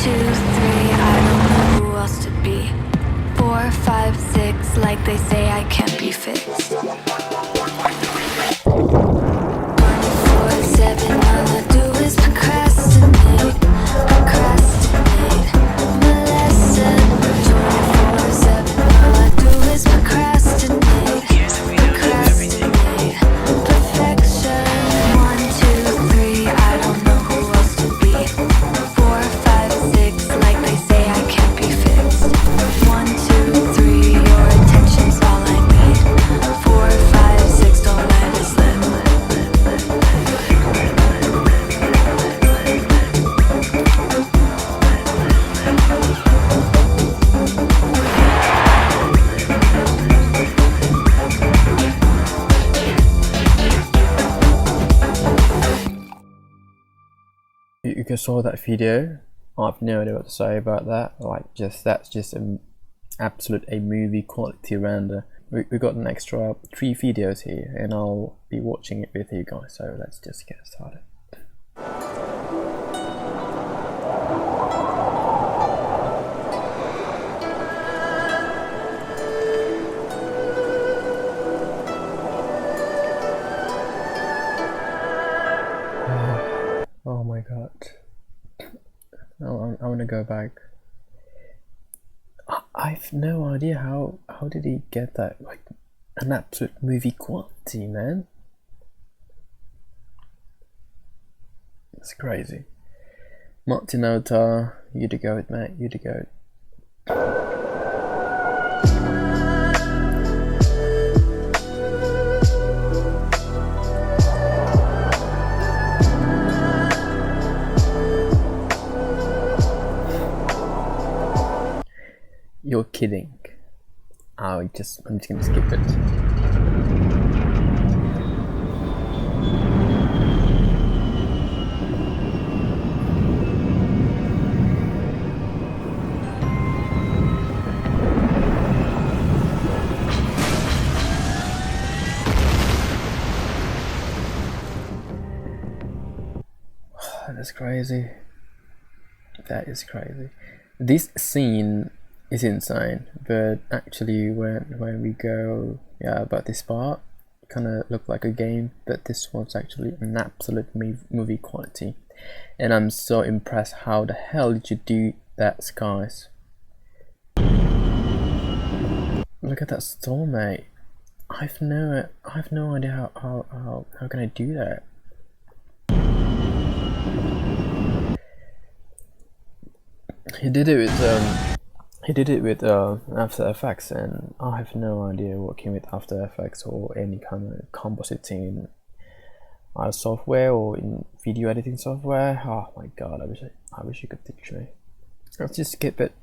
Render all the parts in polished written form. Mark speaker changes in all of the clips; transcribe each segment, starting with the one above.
Speaker 1: 2, 3, I don't know who else to be. 4, 5, 6, like they say I can't be fixed. 1, 4, 7, all I do is procrastinate, procrastinate. My lesson. 24, 7, all I do is procrastinate, procrastinate. Perfection. 1, 2, 3, I don't know who else to be. 4, 5, 6, like they say I can't be fixed. 1, 2, 3, your attention's all I need. 4, 5, 6, don't let it slip.
Speaker 2: You guys saw that video. I've no idea what to say about that. Like, that's just an absolute movie quality render. We got an extra 3 videos here, and I'll be watching it with you guys. So let's just get started. Oh my god. I want to go back. I've no idea how did he get that, like, an absolute movie quality, man. It's crazy. Maarten, Nauta, you the goat, mate, you the goat. You're kidding. I'm just gonna skip it. That's crazy. That is crazy. This scene is insane, but actually when we go about this part, it kind of looked like a game, but this one's actually an absolute movie quality, and I'm so impressed. How the hell did you do that, guys? Look at that storm, mate. I've no idea how can I do that. He did it with After Effects, and I have no idea working with After Effects or any kind of compositing in either software or in video editing software. Oh my god, I wish you could teach me. Let's just skip it.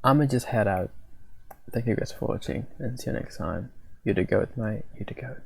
Speaker 2: I'ma just head out. Thank you guys for watching, and see you next time. You the goat, mate. You the goat.